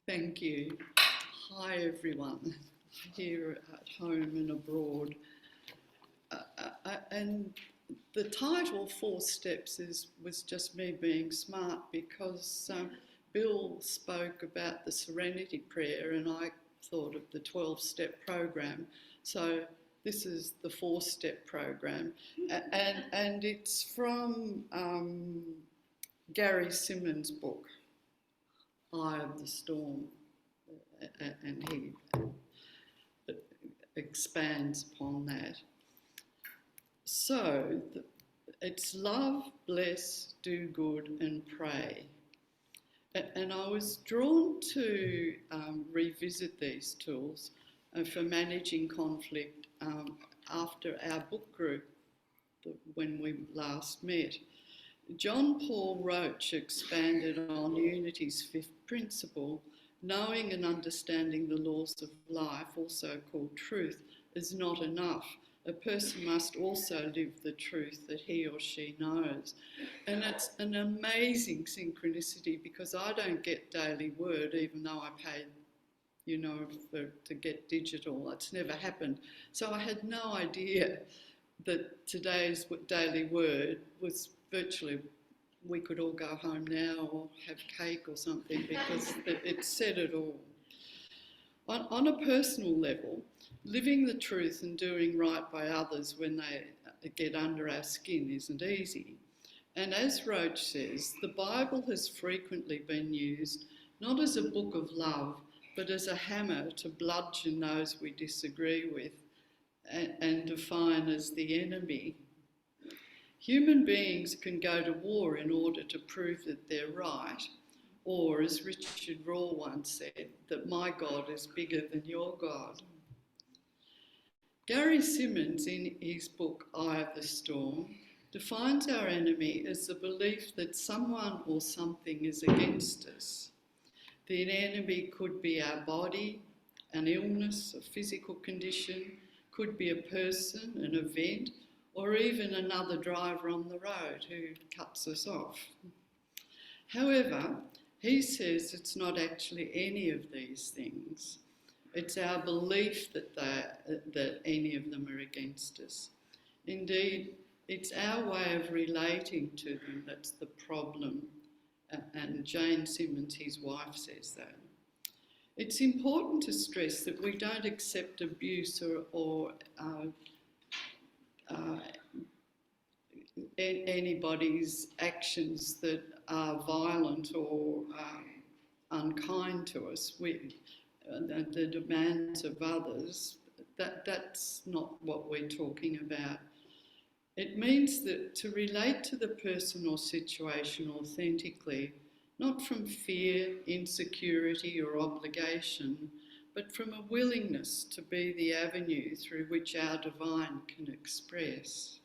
Thank you. Hi everyone, here at home and abroad. And the title, Four Steps, was just me being smart because Bill spoke about the Serenity Prayer and I thought of the 12-step program. So this is the 4-step program. And it's from Gary Simmons' book, Eye of the Storm, and he expands upon that. So it's love, bless, do good and pray. And I was drawn to revisit these tools for managing conflict after our book group when we last met. John Paul Roach expanded on Unity's fifth principle: knowing and understanding the laws of life, also called truth, is not enough. A person must also live the truth that he or she knows. And it's an amazing synchronicity because I don't get Daily Word, even though I paid, to get digital. It's never happened. So I had no idea that today's Daily Word was virtually, we could all go home now or have cake or something because it said it all. On a personal level, living the truth and doing right by others when they get under our skin isn't easy. And as Roach says, the Bible has frequently been used not as a book of love, but as a hammer to bludgeon those we disagree with and define as the enemy. Human beings can go to war in order to prove that they're right, or as Richard Raw once said, that my God is bigger than your God. Gary Simmons, in his book Eye of the Storm, defines our enemy as the belief that someone or something is against us. The enemy could be our body, an illness, a physical condition, could be a person, an event, or even another driver on the road who cuts us off. However, he says it's not actually any of these things. It's our belief that any of them are against us. Indeed, it's our way of relating to them that's the problem. And Jane Simmons, his wife, says that. It's important to stress that we don't accept abuse or anybody's actions that are violent or unkind to us. The demands of others, that's not what we're talking about. It means that to relate to the person or situation authentically, not from fear, insecurity or obligation, but from a willingness to be the avenue through which our divine can express.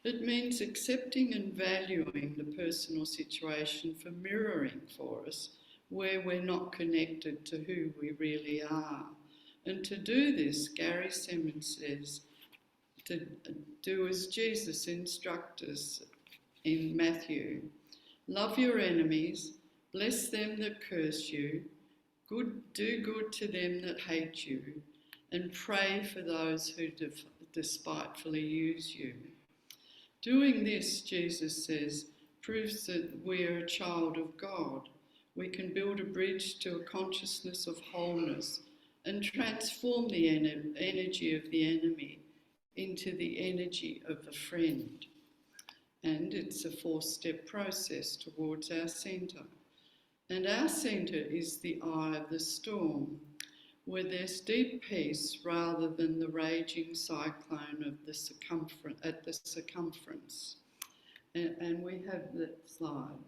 It means accepting and valuing the person or situation for mirroring for us where we're not connected to who we really are. And to do this, Gary Simmons says, to do as Jesus instructs us in Matthew. Love your enemies, bless them that curse you, do good to them that hate you, and pray for those who despitefully use you. Doing this, Jesus says, proves that we're a child of God. We can build a bridge to a consciousness of wholeness and transform the energy of the enemy into the energy of a friend. And it's a 4-step process towards our centre. And our centre is the eye of the storm, where there's deep peace rather than the raging cyclone of at the circumference. And we have that slide.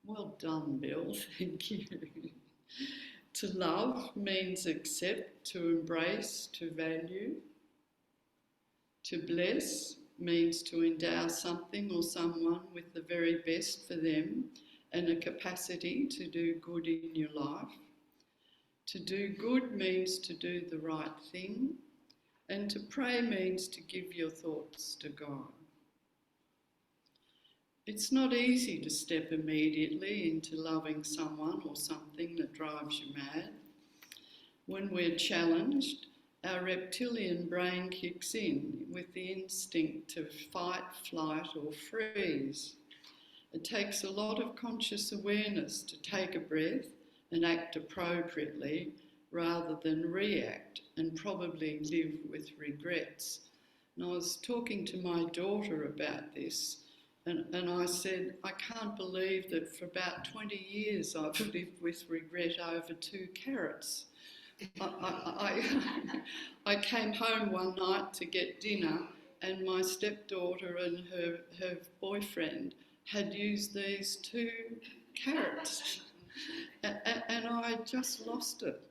Well done, Bill, thank you. To love means accept, to embrace, to value. To bless means to endow something or someone with the very best for them and a capacity to do good in your life. To do good means to do the right thing, and to pray means to give your thoughts to God. It's not easy to step immediately into loving someone or something that drives you mad. When we're challenged, our reptilian brain kicks in with the instinct to fight, flight, or freeze. It takes a lot of conscious awareness to take a breath and act appropriately rather than react and probably live with regrets. And I was talking to my daughter about this, and I said, I can't believe that for about 20 years I've lived with regret over 2 carrots. I came home one night to get dinner, and my stepdaughter and her boyfriend had used these 2 carrots, and I just lost it.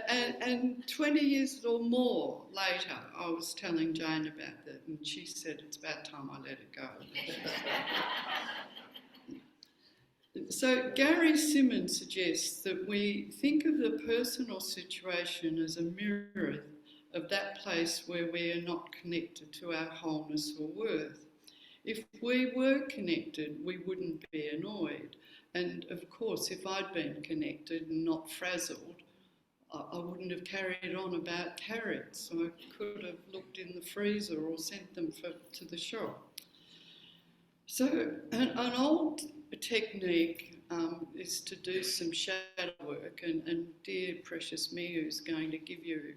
And 20 years or more later, I was telling Jane about that, and she said, it's about time I let it go. So Gary Simmons suggests that we think of the person or situation as a mirror of that place where we are not connected to our wholeness or worth. If we were connected, we wouldn't be annoyed. And of course, if I'd been connected and not frazzled, I wouldn't have carried on about carrots. I could have looked in the freezer or sent them to the shop. So an old technique is to do some shadow work, and dear precious Miu is going to give you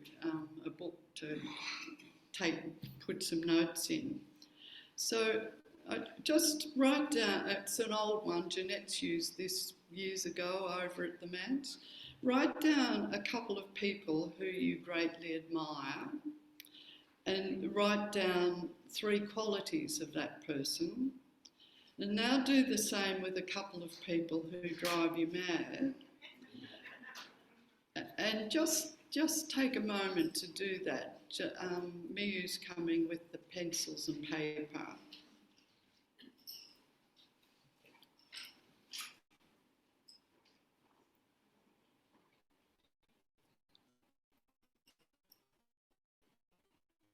a book to put some notes in. So just write down, it's an old one, Jeanette's used this years ago over at the Manse. Write down a couple of people who you greatly admire, and write down 3 qualities of that person. And now do the same with a couple of people who drive you mad. And just take a moment to do that. Miu's coming with the pencils and paper.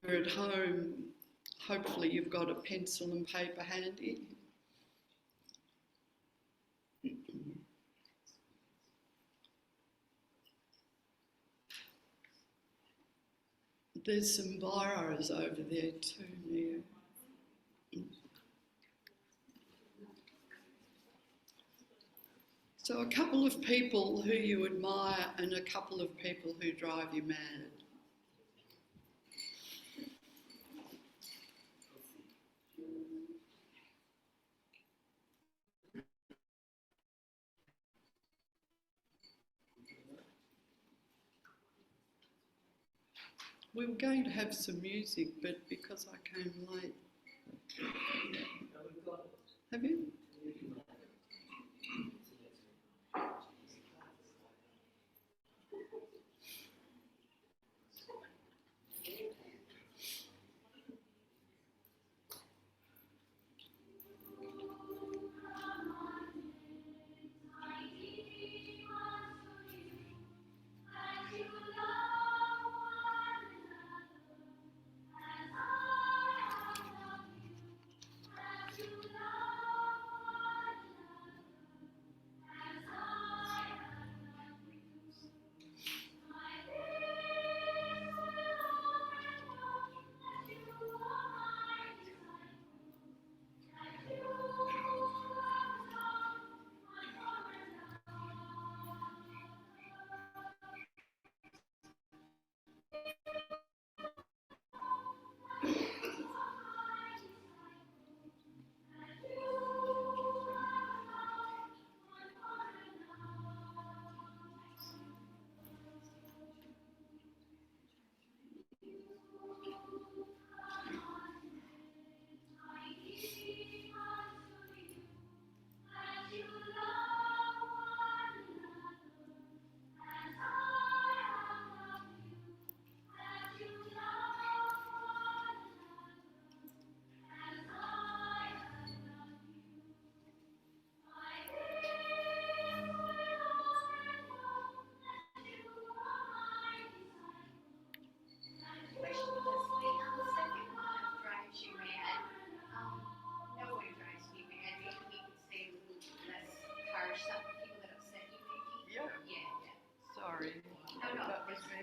You're at home, hopefully you've got a pencil and paper handy. There's some biros over there too, Miu. So a couple of people who you admire and a couple of people who drive you mad. We were going to have some music, but because I came late. Have you?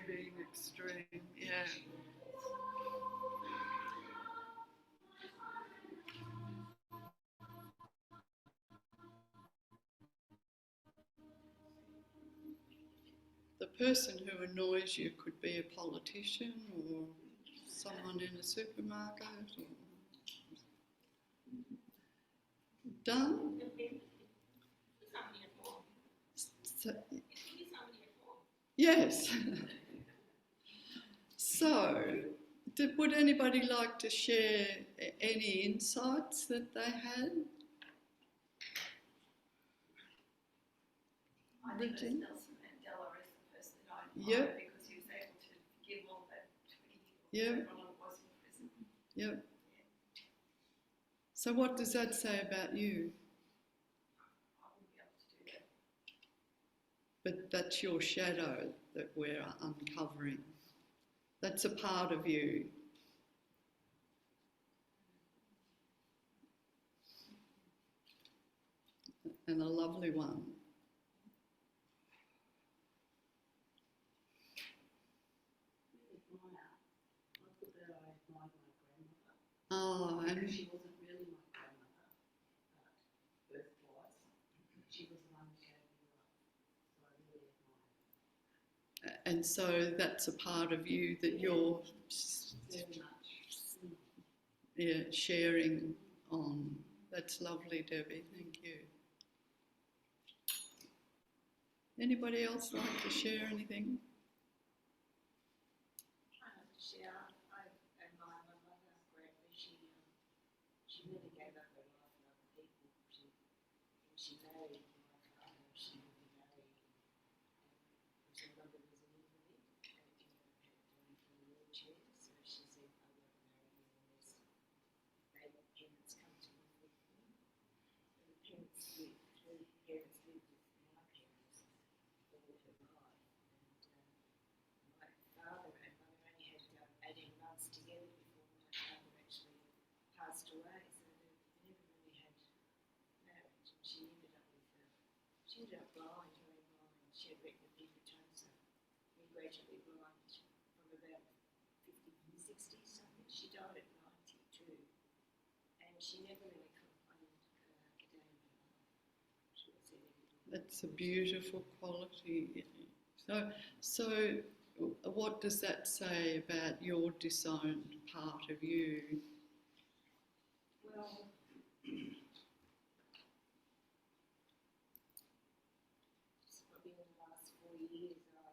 being extreme, yeah. The person who annoys you could be a politician or someone in a supermarket. Or... Done? So, yes. So, would anybody like to share any insights that they had? I think Nelson Mandela is the person that I admire, Yep. because he was able to forgive all that 20 Yep. years how long it was in prison. Yep. So what does that say about you? I wouldn't be able to do that. But that's your shadow that we're uncovering. That's a part of you. And a lovely one. Oh, and she wasn't really my grandmother, but birth-wise, she was the one who gave me love. So I really admire her. and so that's a part of you that you're Very much. sharing on. That's lovely, Debbie. Thank you. Anybody else like to share anything? I admire my mother greatly. She really gave up her life for other people. When she married my father, she would be married. And her mother was an invalid, and had gone from a wheelchair, so she said, I won't marry you unless they parents come to live with me. So her parents lived with my parents all her life. My father and mother only had about 18 months together before my father actually passed away, so they never really had marriage. And she ended up blind, very blind. She had retinal pigmentosa, and gradually blind from about 50, 60 something. She died at 92, and she never really complained a day in her life. She was That's a beautiful quality. So what does that say about your disowned part of you? Well, just probably in the last 4 years, my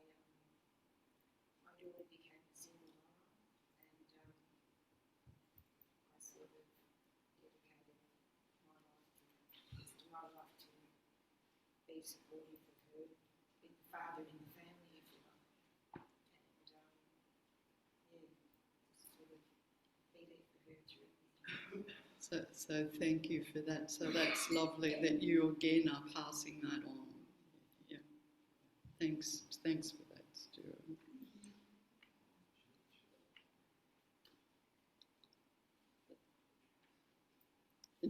daughter became a single mom, and I sort of dedicated my life to be supportive of her, be the father in the family, if you like, and just sort of be there for her through everything. So thank you for that. So that's lovely that you again are passing that on. Yeah. Thanks for that, Stuart.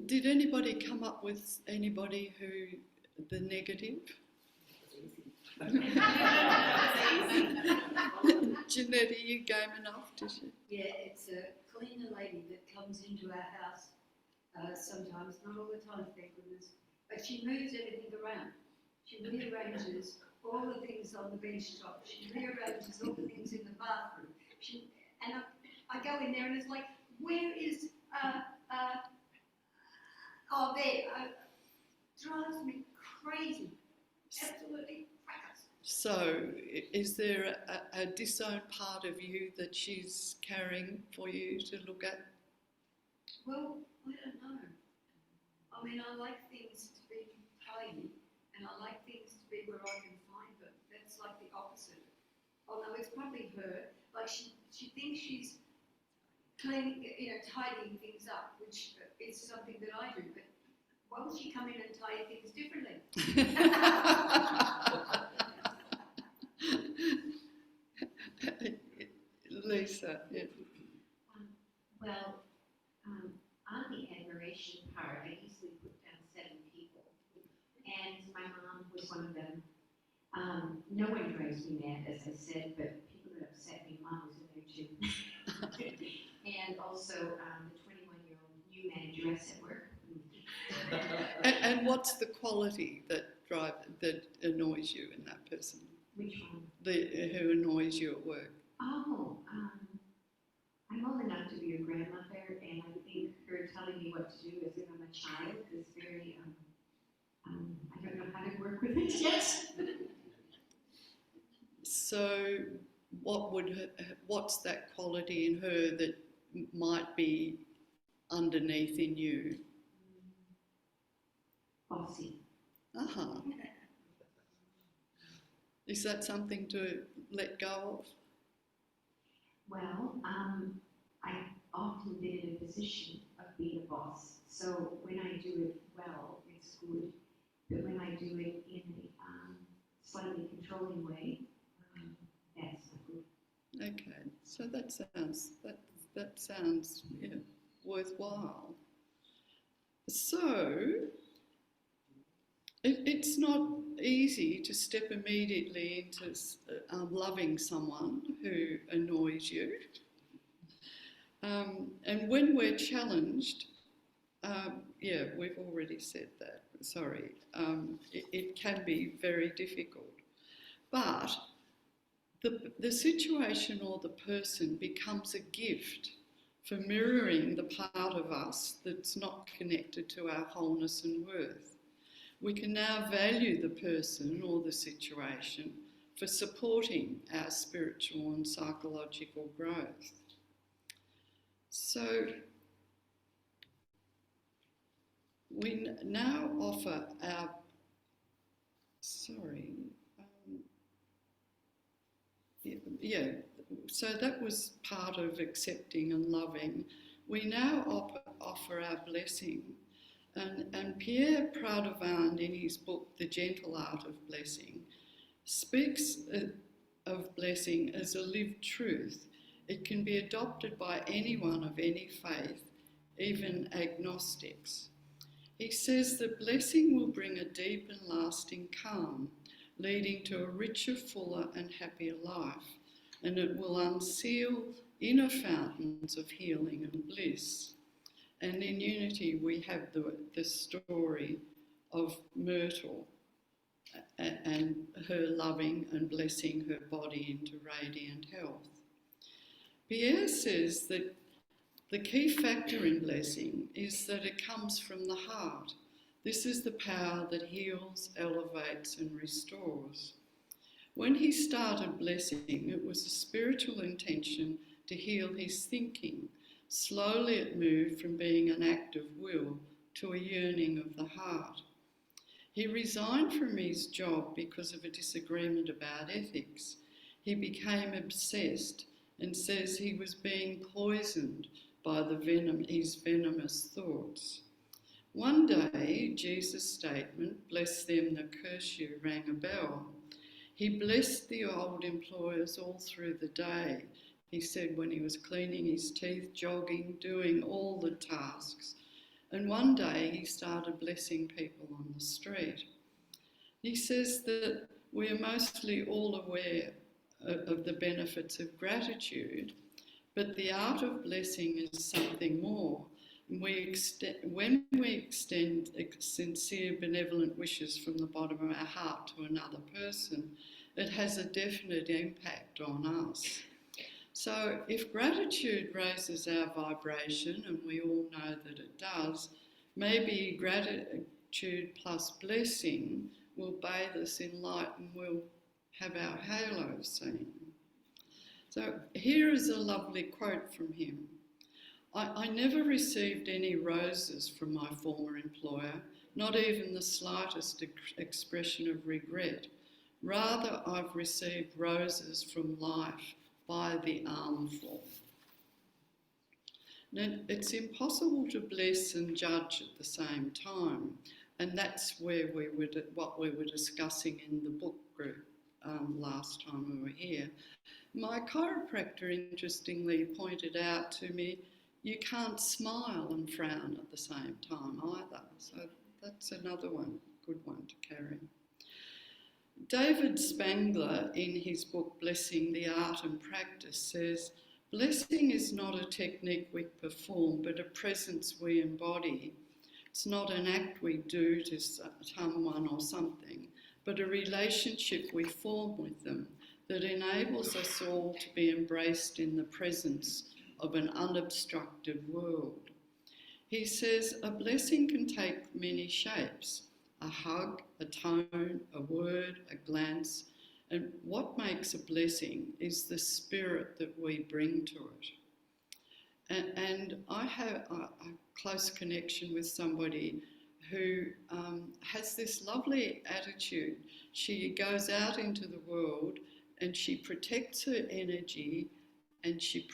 Did anybody come up with anybody who the negative? Janette, you game enough, did you? Yeah, it's a cleaner lady that comes into our house sometimes, not all the time, thank goodness, but she moves everything around. She rearranges all the things on the bench top. She rearranges all the things in the bathroom. And I go in there and it's like, where is, oh, there. Drives me crazy. Absolutely crackers. So, is there a disowned part of you that she's carrying for you to look at? Well, I don't know. I mean, I like things to be tidy, and I like things to be where I can find them. That's like the opposite. Although it's probably her. Like she thinks she's cleaning, tidying things up, which is something that I do. But why would she come in and tidy things differently? Lisa, yeah. Well, on the admiration part, I usually put down 7 people, and my mom was one of them. No one drives me mad, as I said, but people would upset me. Mom was in there too. And also the 21-year-old new manageress at work. And what's the quality that annoys you in that person? Which one? Who annoys you at work? Oh, I'm old enough to be a grandmother, and I think her telling me what to do as if I'm a child is very, I don't know how to work with it yet. So, what's that quality in her that might be underneath in you? Bossy. Uh-huh. Is that something to let go of? Well, I've often been in a position of being a boss. So when I do it well, it's good. But when I do it in a slightly controlling way, that's not good. Okay, so that sounds worthwhile. So it's not easy to step immediately into loving someone who annoys you. And when we're challenged, we've already said that, sorry, it can be very difficult. But the situation or the person becomes a gift for mirroring the part of us that's not connected to our wholeness and worth. We can now value the person or the situation for supporting our spiritual and psychological growth. So we now offer our, so that was part of accepting and loving. We now offer our blessing. And Pierre Pradovand, in his book, The Gentle Art of Blessing, speaks of blessing as a lived truth. It can be adopted by anyone of any faith, even agnostics. He says that blessing will bring a deep and lasting calm, leading to a richer, fuller and happier life, and it will unseal inner fountains of healing and bliss. And in Unity we have the story of Myrtle and her loving and blessing her body into radiant health. Pierre says that the key factor in blessing is that it comes from the heart. This is the power that heals, elevates and restores. When he started blessing, it was a spiritual intention to heal his thinking. Slowly it moved from being an act of will to a yearning of the heart. He resigned from his job because of a disagreement about ethics. He became obsessed and says he was being poisoned by his venomous thoughts. One day, Jesus' statement, "Bless them that curse you," rang a bell. He blessed the old employers all through the day. He said when he was cleaning his teeth, jogging, doing all the tasks. And one day he started blessing people on the street. He says that we are mostly all aware of the benefits of gratitude, but the art of blessing is something more. When we extend sincere, benevolent wishes from the bottom of our heart to another person, it has a definite impact on us. So if gratitude raises our vibration, and we all know that it does, maybe gratitude plus blessing will bathe us in light and we'll have our halo seen. So here is a lovely quote from him. I never received any roses from my former employer, not even the slightest expression of regret. Rather, I've received roses from life by the armful. Now, it's impossible to bless and judge at the same time, and that's what we were discussing in the book group last time we were here. My chiropractor interestingly pointed out to me, you can't smile and frown at the same time either. So that's another good one to carry. David Spangler, in his book Blessing, the Art and Practice, says, blessing is not a technique we perform, but a presence we embody. It's not an act we do to someone or something, but a relationship we form with them that enables us all to be embraced in the presence of an unobstructed world. He says, a blessing can take many shapes: a hug, a tone, a word, a glance, and what makes a blessing is the spirit that we bring to it. And I have a close connection with somebody who has this lovely attitude. She goes out into the world and she protects her energy and she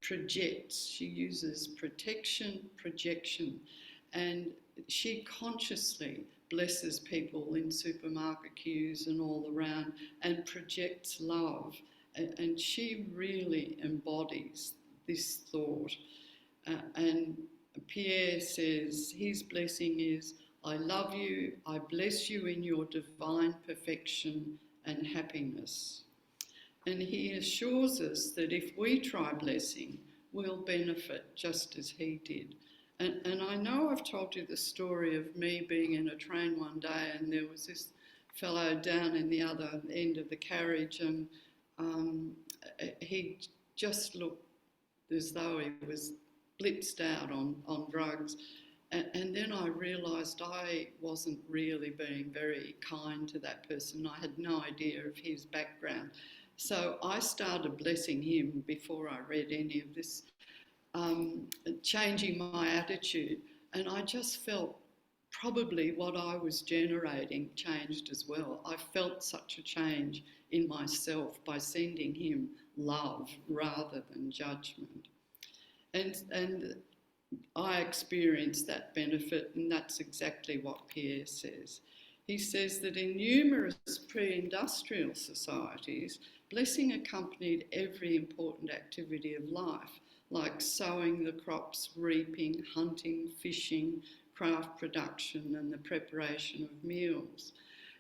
projects. She uses projection, and she consciously blesses people in supermarket queues and all around and projects love. And she really embodies this thought. And Pierre says his blessing is, I love you, I bless you in your divine perfection and happiness. And he assures us that if we try blessing, we'll benefit just as he did. And I know I've told you the story of me being in a train one day and there was this fellow down in the other end of the carriage, and he just looked as though he was blitzed out on drugs. And then I realised I wasn't really being very kind to that person. I had no idea of his background. So I started blessing him before I read any of this, changing my attitude. And I just felt probably what I was generating changed as well. I felt such a change in myself by sending him love rather than judgment. And I experienced that benefit, and that's exactly what Pierre says. He says that in numerous pre-industrial societies, blessing accompanied every important activity of life, like sowing the crops, reaping, hunting, fishing, craft production, and the preparation of meals.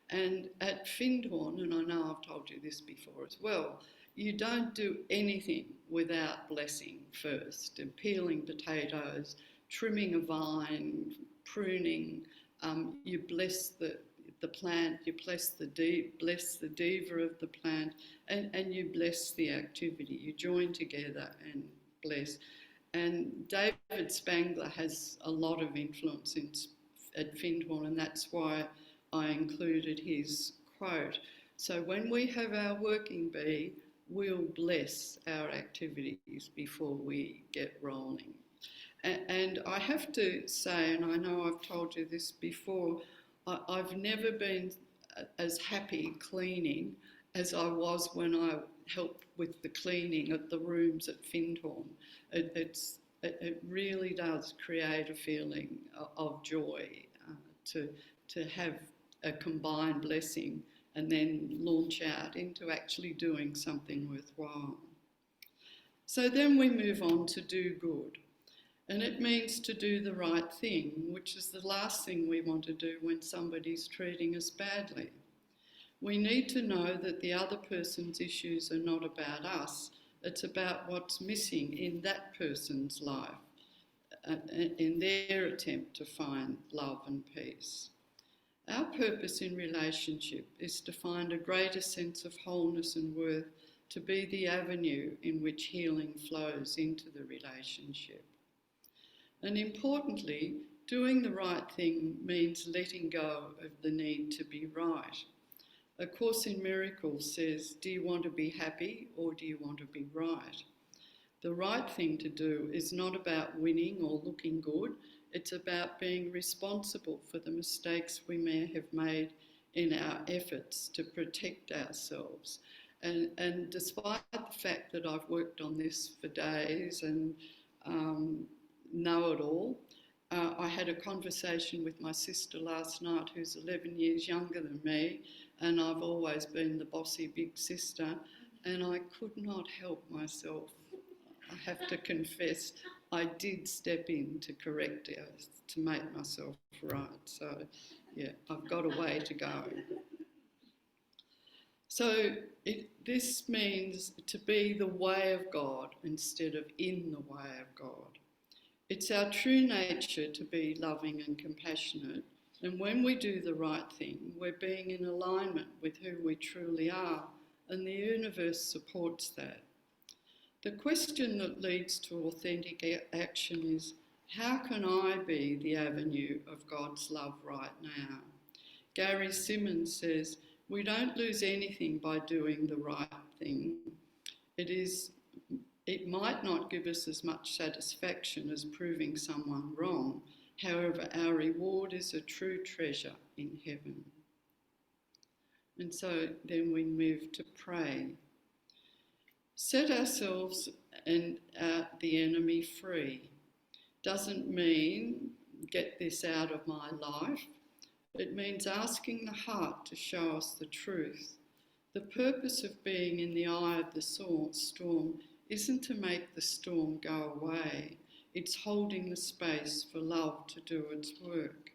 And at Findhorn, and I know I've told you this before as well, you don't do anything without blessing first. And peeling potatoes, trimming a vine, pruning, you bless the plant, you bless the diva of the plant, and you bless the activity. You join together and bless. And David Spangler has a lot of influence at Findhorn, and that's why I included his quote. So when we have our working bee, we'll bless our activities before we get rolling. And I have to say, and I know I've told you this before, I've never been as happy cleaning as I was when I helped with the cleaning of the rooms at Findhorn. It really does create a feeling of joy to have a combined blessing and then launch out into actually doing something worthwhile. So then we move on to do good. And it means to do the right thing, which is the last thing we want to do when somebody's treating us badly. We need to know that the other person's issues are not about us. It's about what's missing in that person's life, in their attempt to find love and peace. Our purpose in relationship is to find a greater sense of wholeness and worth, to be the avenue in which healing flows into the relationship. And importantly, doing the right thing means letting go of the need to be right. A Course in Miracles says, do you want to be happy or do you want to be right? The right thing to do is not about winning or looking good. It's about being responsible for the mistakes we may have made in our efforts to protect ourselves. And despite the fact that I've worked on this for days and know it all, I had a conversation with my sister last night, who's 11 years younger than me, and I've always been the bossy big sister, and I could not help myself. I have to confess, I did step in to correct it, to make myself right. So, yeah, I've got a way to go. So this means to be the way of God instead of in the way of God. It's our true nature to be loving and compassionate, and when we do the right thing, we're being in alignment with who we truly are, and the universe supports that. The question that leads to authentic action is, how can I be the avenue of God's love right now? Gary Simmons says, we don't lose anything by doing the right thing. It might not give us as much satisfaction as proving someone wrong. However, our reward is a true treasure in heaven. And so then we move to pray. Set ourselves and the enemy free. Doesn't mean get this out of my life. It means asking the heart to show us the truth. The purpose of being in the eye of the storm isn't to make the storm go away. It's holding the space for love to do its work.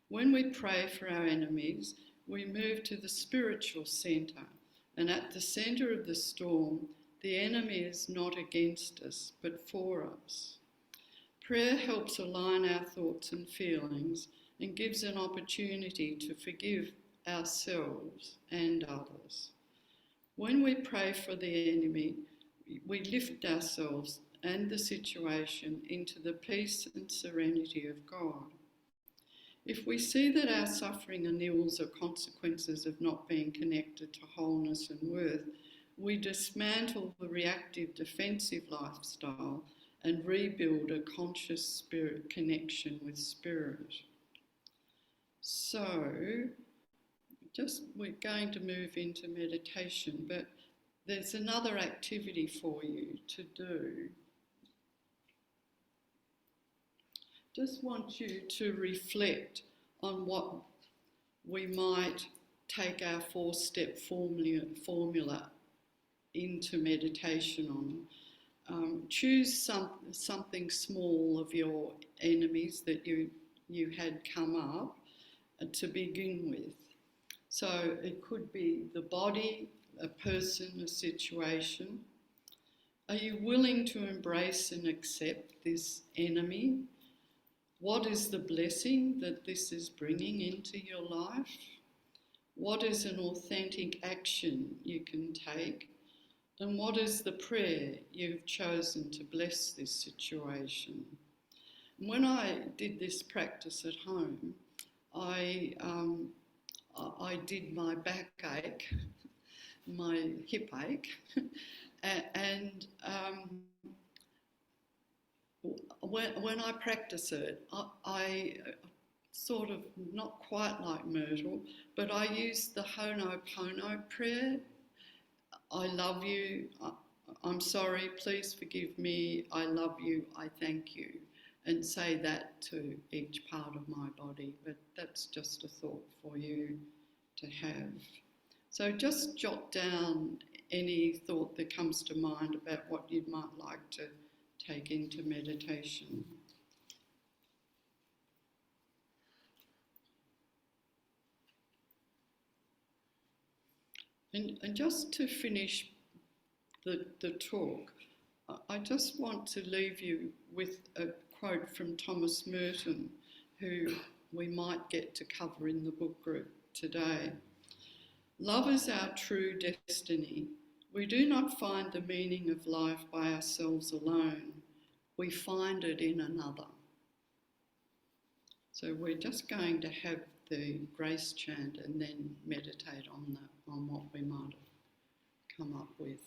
When we pray for our enemies, we move to the spiritual centre, and at the centre of the storm, the enemy is not against us, but for us. Prayer helps align our thoughts and feelings and gives an opportunity to forgive ourselves and others. When we pray for the enemy, we lift ourselves and the situation into the peace and serenity of God. If we see that our suffering and ills are consequences of not being connected to wholeness and worth, we dismantle the reactive defensive lifestyle and rebuild a conscious spirit connection with spirit. So, we're going to move into meditation, but there's another activity for you to do. Just want you to reflect on what we might take our 4-step formula into meditation on. Choose something small of your enemies that you had come up to begin with. So it could be the body, a person, a situation. Are you willing to embrace and accept this enemy? What is the blessing that this is bringing into your life? What is an authentic action you can take? And what is the prayer you've chosen to bless this situation? And when I did this practice at home, I did my backache, my hip ache, and when I practice it, I sort of, not quite like Myrtle, but I use the Ho'oponopono prayer. I love you, I'm sorry, please forgive me, I love you, I thank you, and say that to each part of my body. But that's just a thought for you to have. So just jot down any thought that comes to mind about what you might like to take into meditation. And just to finish the talk, I just want to leave you with a quote from Thomas Merton, who we might get to cover in the book group today. Love is our true destiny. We do not find the meaning of life by ourselves alone. We find it in another. So we're just going to have the grace chant and then meditate on what we might have come up with.